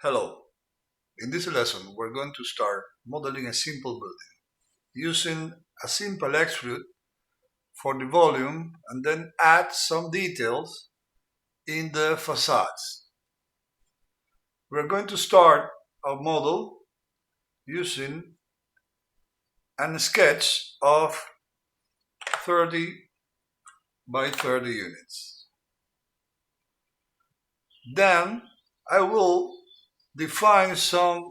Hello. In this lesson, we're going to start modeling a simple building using a simple extrude for the volume and then add some details in the facades. We're going to start our model using a sketch of 30 by 30 units. Then I will define some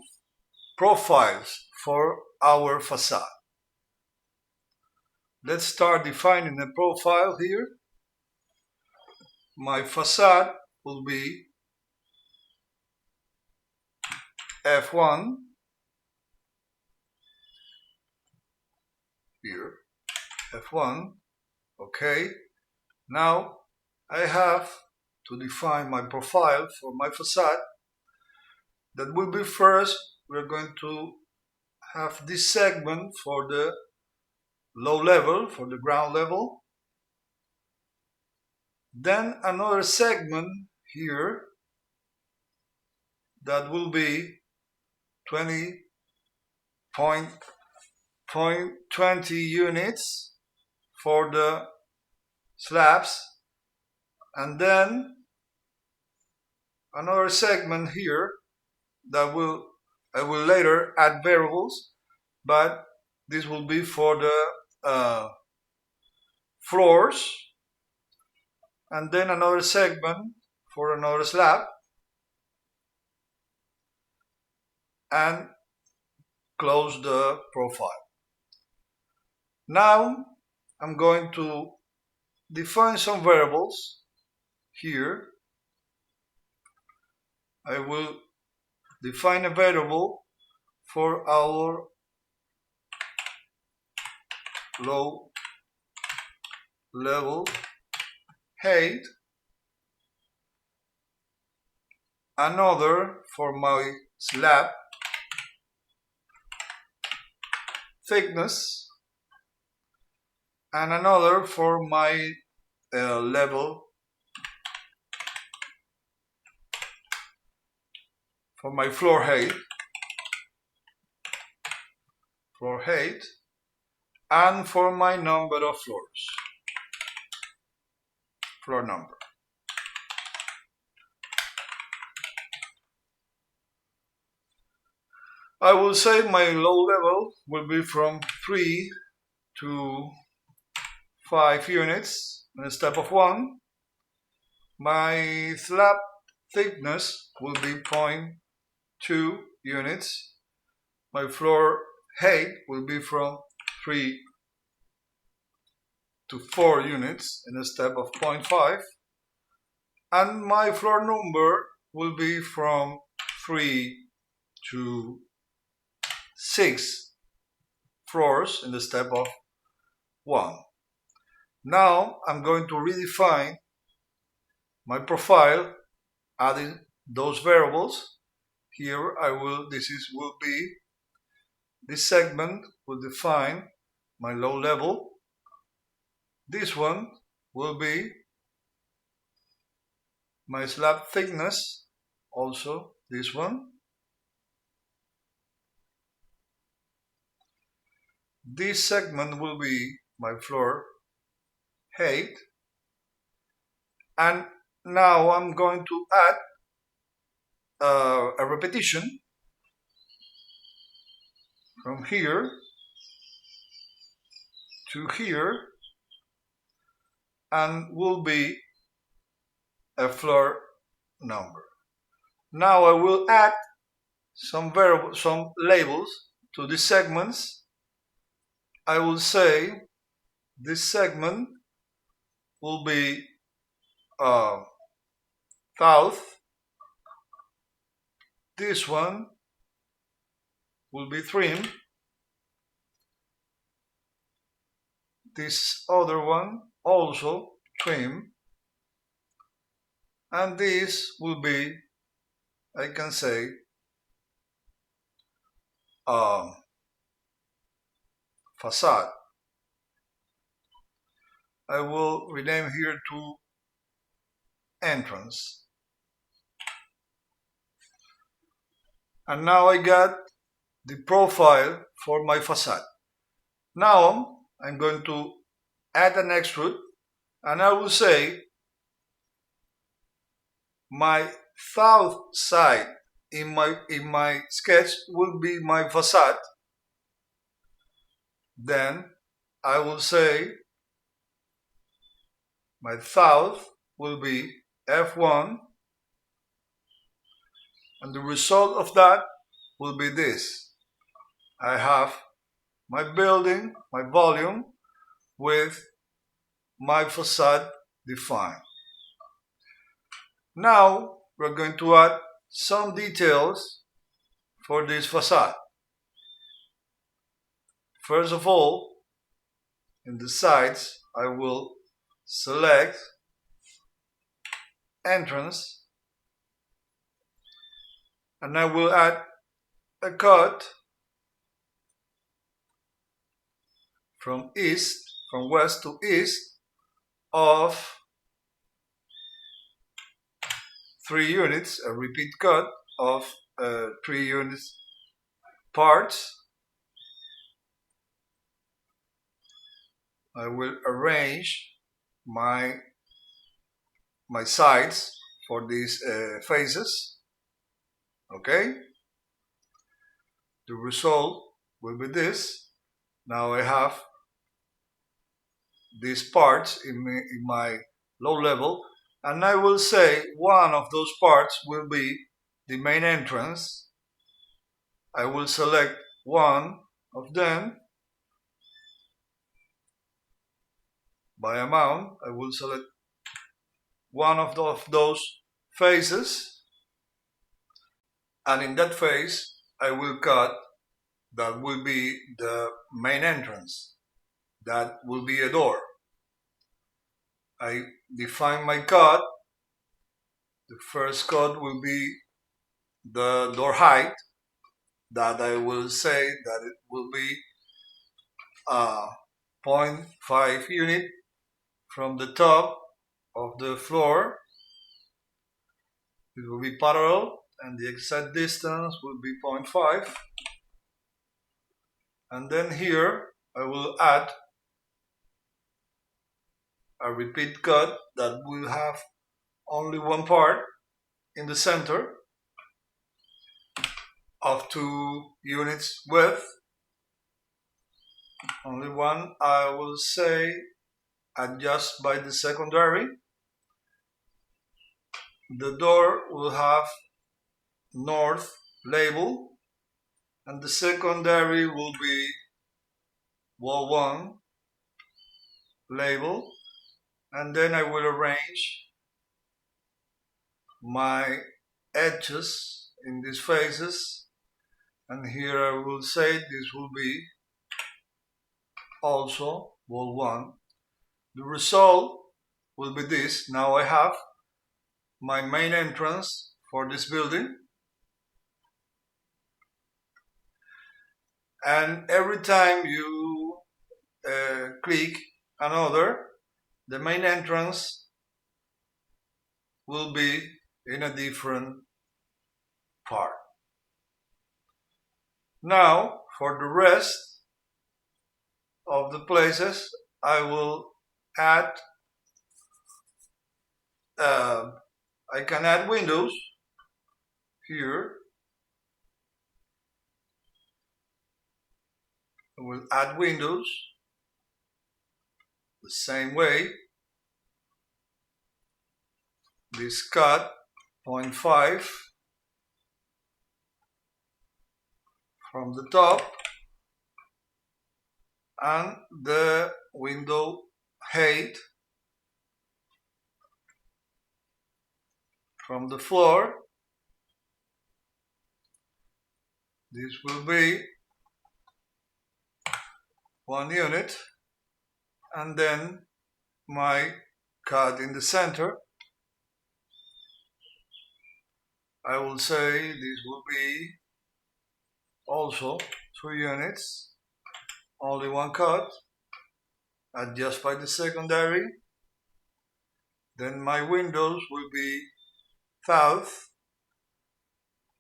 profiles for our facade. Let's start defining a profile here. My facade will be F1 here, F1, okay. Now I have to define my profile for my facade. That will be first, we're going to have this segment for the low level, for the ground level. Then another segment here that will be 20 units for the slabs, and then another segment here that I will later add variables, but this will be for the floors, and then another segment for another slab, and close the profile. Now I'm going to define some variables here. I will define a variable for our low level height, another for my slab thickness, and another for my level, for my floor height, and for my number of floors, floor number. I will say my low level will be from 3 to 5 units in a step of 1. My slab thickness will be 0.2 units. My floor height will be from 3 to 4 units in a step of 0.5. And my floor number will be from 3 to 6 floors in the step of 1. Now I'm going to redefine my profile, adding those variables. Here this segment will define my low level. This one will be my slab thickness, also this one. This segment will be my floor height, and now I'm going to add a repetition from here to here, and will be a floor number. Now I will add some labels to these segments. I will say this segment will be south, this one will be trim, this other one also trim, and this will be, I can say, facade. I will rename here to entrance. And now I got the profile for my facade. Now I'm going to add an extrude, and I will say my south side in my sketch will be my facade. Then I will say my south will be F1, and the result of that will be this. I have my building, my volume, with my facade defined. Now we're going to add some details for this facade. First of all, in the sides, I will select entrance, and I will add a cut from west to east of 3 units, a repeat cut of 3 units parts. I will arrange my sides for these faces. Okay, the result will be this. Now I have these parts in my low level, and I will say one of those parts will be the main entrance. I will select one of them by amount. I will select one of those faces, and in that face I will cut. That will be the main entrance. That will be a door. I define my cut. The first cut will be the door height, that I will say that it will be 0.5 unit from the top of the floor. It will be parallel, and the exact distance will be 0.5. And then here I will add a repeat cut that will have only one part in the center of 2 units width. Only one. I will say adjust by the secondary. The door will have north label, and the secondary will be wall 1 label, and then I will arrange my edges in these faces, and here I will say this will be also wall 1. The result will be this. Now I have my main entrance for this building, and every time you click another, the main entrance will be in a different part. Now for the rest of the places I will add I can add windows here. I will add windows the same way. This cut 0.5 from the top, and the window height from the floor. This will be 1 unit, and then my cut in the center. I will say this will be also 3 units, only 1 cut, adjust by the secondary. Then my windows will be south,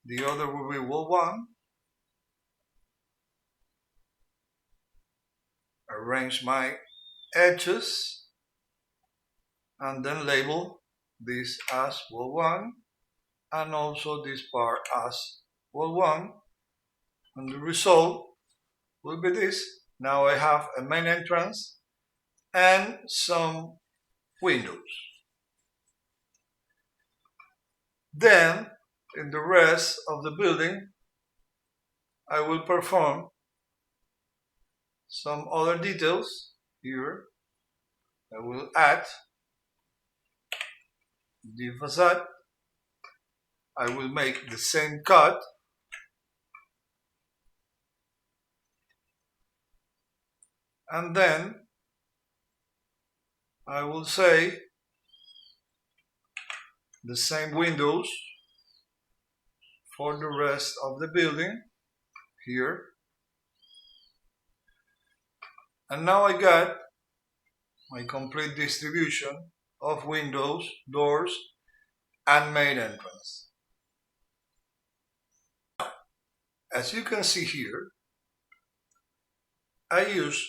the other will be wall 1. Arrange my edges and then label this as wall 1 and also this part as wall 1, and the result will be this. Now I have a main entrance and some windows. Then in the rest of the building I will perform some other details. Here I will add the facade. I will make the same cut and then I will say the same windows for the rest of the building here. And now I got my complete distribution of windows, doors, and main entrance. As you can see here, I use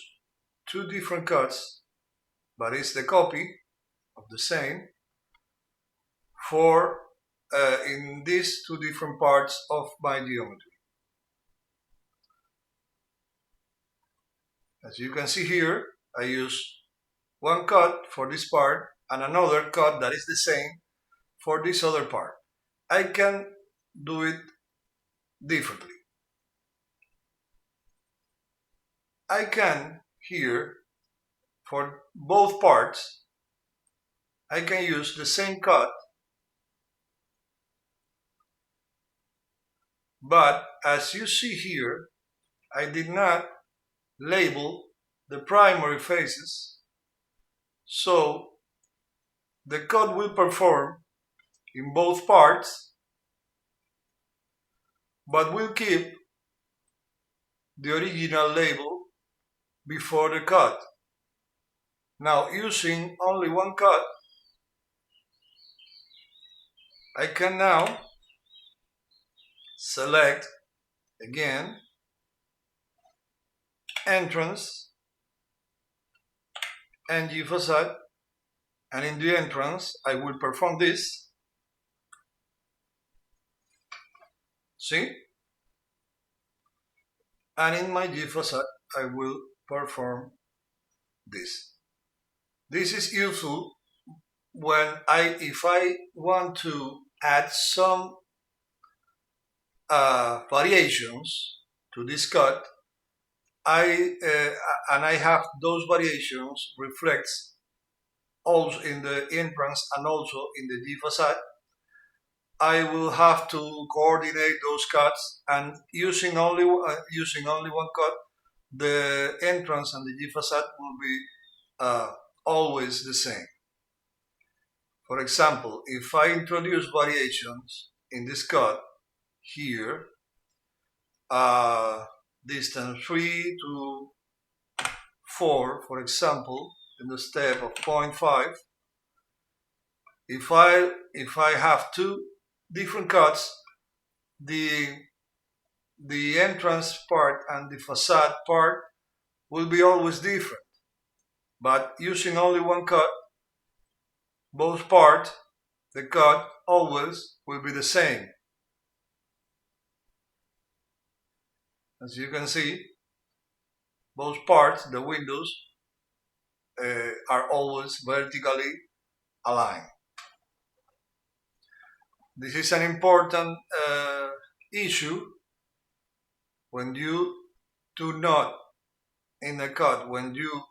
two different cuts, but it's the copy of the same for in these two different parts of my geometry. As you can see here, I use one cut for this part and another cut that is the same for this other part. I can do it differently. I can here, for both parts, I can use the same cut, but as you see here, I did not label the primary faces, so the cut will perform in both parts, but will keep the original label before the cut. Now, using only one cut, I can now select again entrance and G facade, and in the entrance I will perform this. See? And in my G facade I will perform this. This is useful when if I want to add some variations to this cut, and I have those variations reflects also in the entrance and also in the G facade. I will have to coordinate those cuts, and using only one cut, the entrance and the G facade will be always the same. For example, if I introduce variations in this cut here, distance 3 to 4, for example, in the step of 0.5, if I have two different cuts, the entrance part and the facade part will be always different. But using only one cut, both parts, the cut always will be the same. As you can see, both parts, the windows, are always vertically aligned. This is an important issue when you do not, in a cut, when you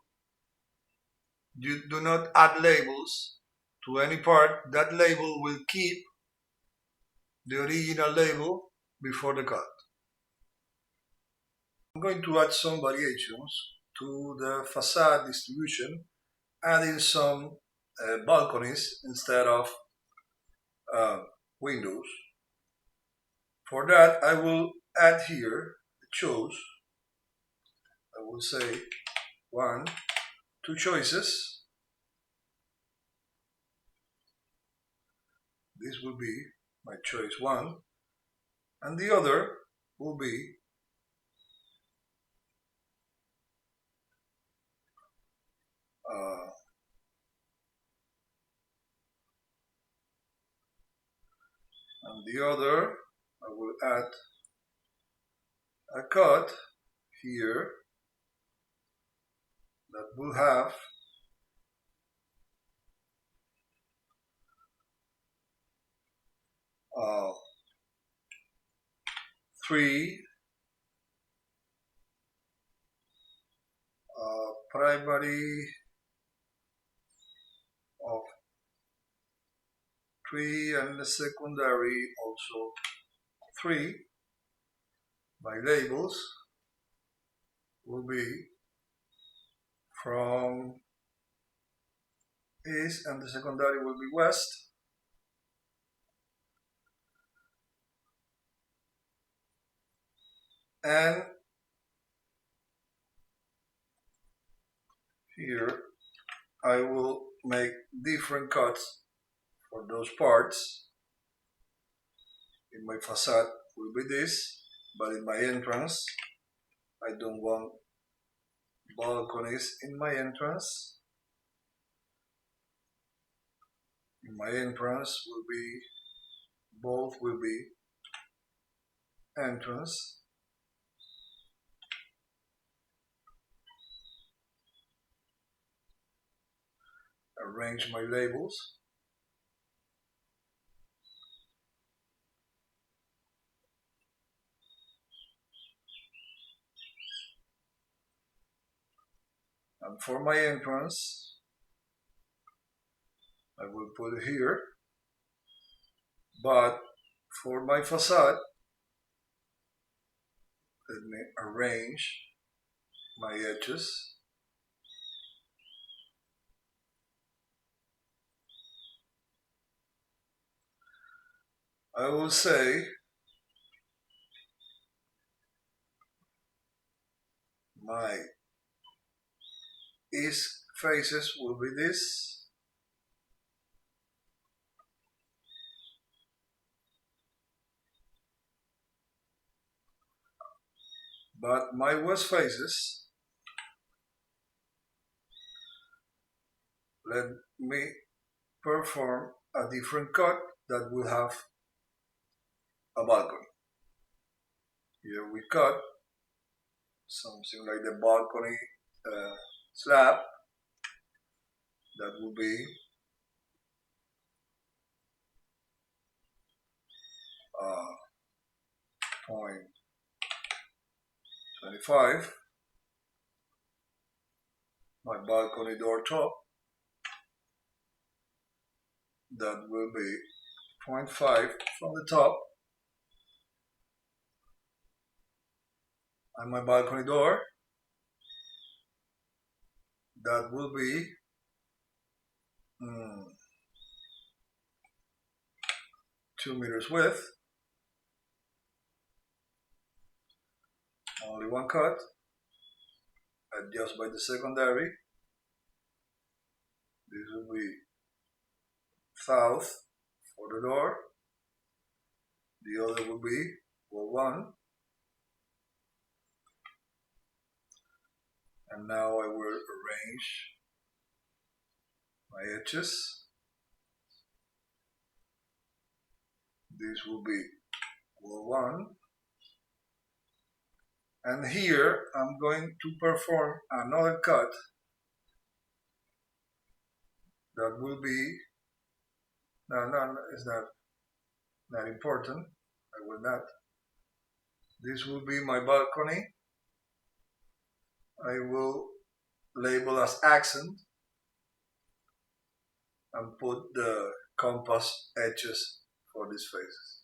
do not add labels to any part, that label will keep the original label before the cut. I'm going to add some variations to the facade distribution, adding some balconies instead of windows. For that, I will add here the choice. I will say 2 choices. This will be my choice 1, and the other will be I will add a cut here that will have uh, 3 primary of 3 and the secondary also 3. My labels will be from east and the secondary will be west. And here I will make different cuts for those parts. In my facade will be this, but in my entrance I don't want balconies in my entrance. In my entrance will be, both will be entrance. Arrange my labels. And for my entrance, I will put it here. But for my facade, let me arrange my edges. I will say my east faces will be this. But my west faces, let me perform a different cut that will have a balcony. Here we cut something like the balcony slab that will be 0.25. My balcony door top, that will be 0.5 from the top, and my balcony door, that will be 2 meters width, only one cut, adjust by the secondary. This will be south for the door, the other will be wall 1, and now I will arrange my edges. This will be wall 1, and here I'm going to perform another cut that will be, no, it's not important, I will not. This will be my balcony. I will label as accent and put the compass edges for these faces.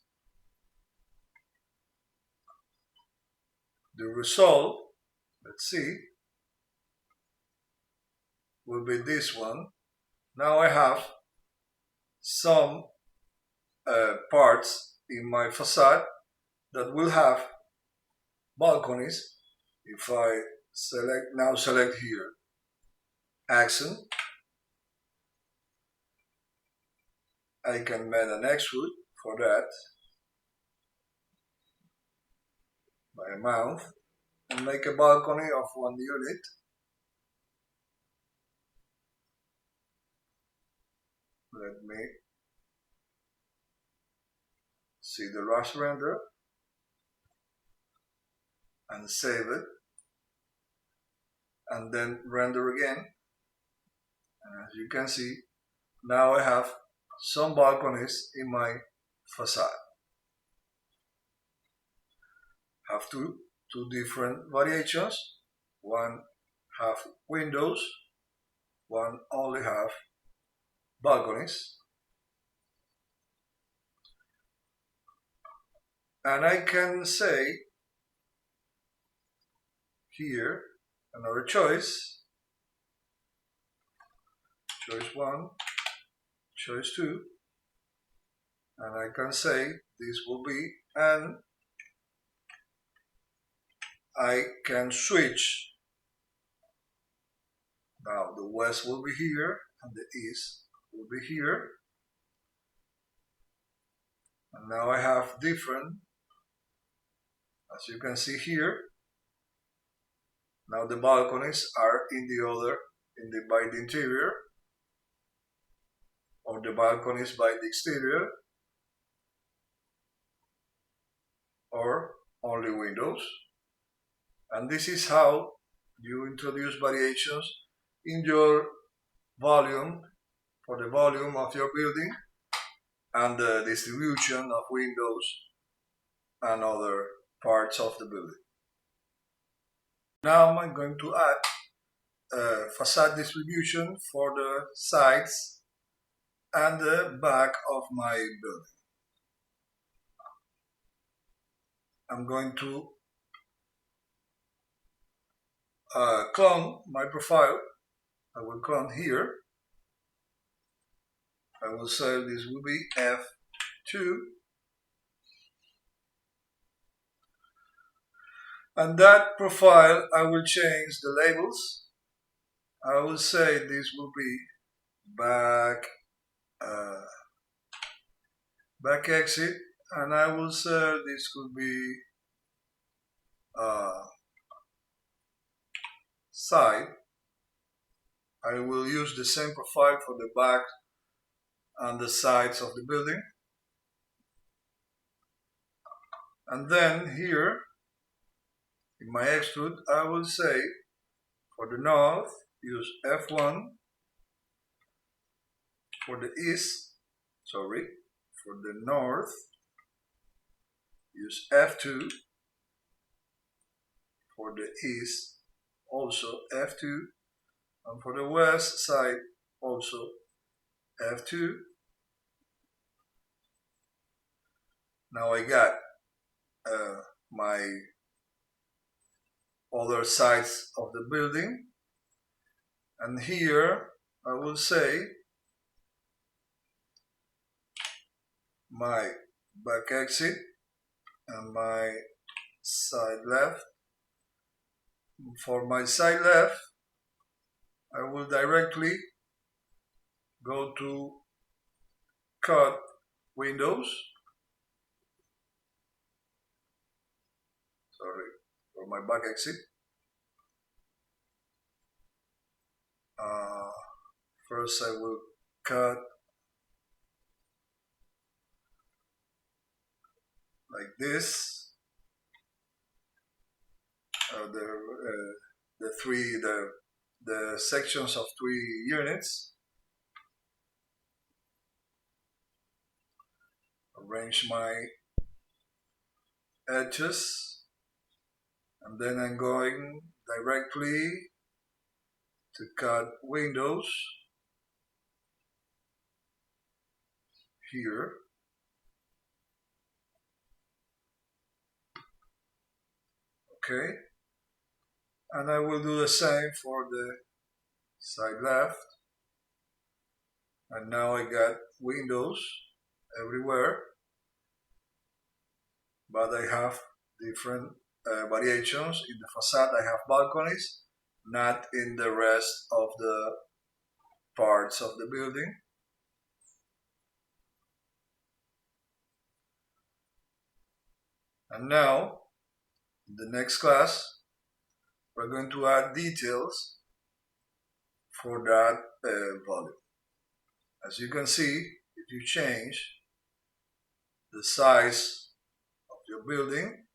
The result, let's see, will be this one. Now I have some parts in my facade that will have balconies. If I select here accent, I can make an extrude for that. by a mouth and make a balcony of 1 unit. Let me see the last render and save it, and then render again. And as you can see, now I have some balconies in my facade. Have two different variations. One have windows, one only have balconies. And I can say here another choice 1, choice 2, and I can say this will be, and I can switch. Now the west will be here and the east will be here, and now I have different, as you can see here. Now the balconies are by the interior, or the balconies by the exterior, or only windows. And this is how you introduce variations in your volume, for the volume of your building, and the distribution of windows and other parts of the building. Now I'm going to add facade distribution for the sides and the back of my building. I'm going to clone my profile. I will clone here. I will say this will be F2. And that profile, I will change the labels. I will say this will be back exit, and I will say this could be side. I will use the same profile for the back and the sides of the building. And then here in my extrude, I will say for the north use F1, for the north use F2, for the east also F2, and for the west side also F2. Now I got my other sides of the building, and here I will say my back exit and my side left. For my side left, I will directly go to cut windows. For my back exit. First I will cut like this. The sections of 3 units. Arrange my edges, and then I'm going directly to cut windows here. Okay, and I will do the same for the side left. And now I got windows everywhere, but I have different variations. In the facade I have balconies, not in the rest of the parts of the building. And now In the next class, we're going to add details for that volume. As you can see, if you change the size of your building,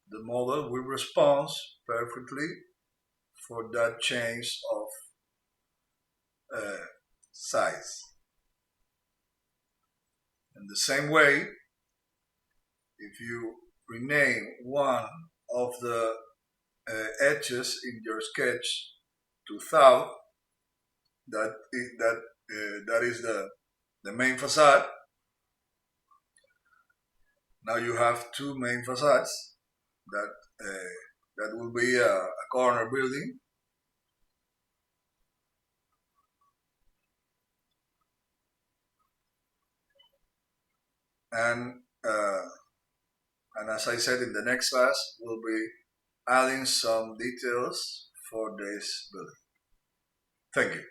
the model will respond perfectly for that change of size. In the same way, if you rename one of the edges in your sketch to thou, that is the main facade. Now you have two main facades. That will be a corner building, and as I said, in the next class we'll be adding some details for this building. Thank you.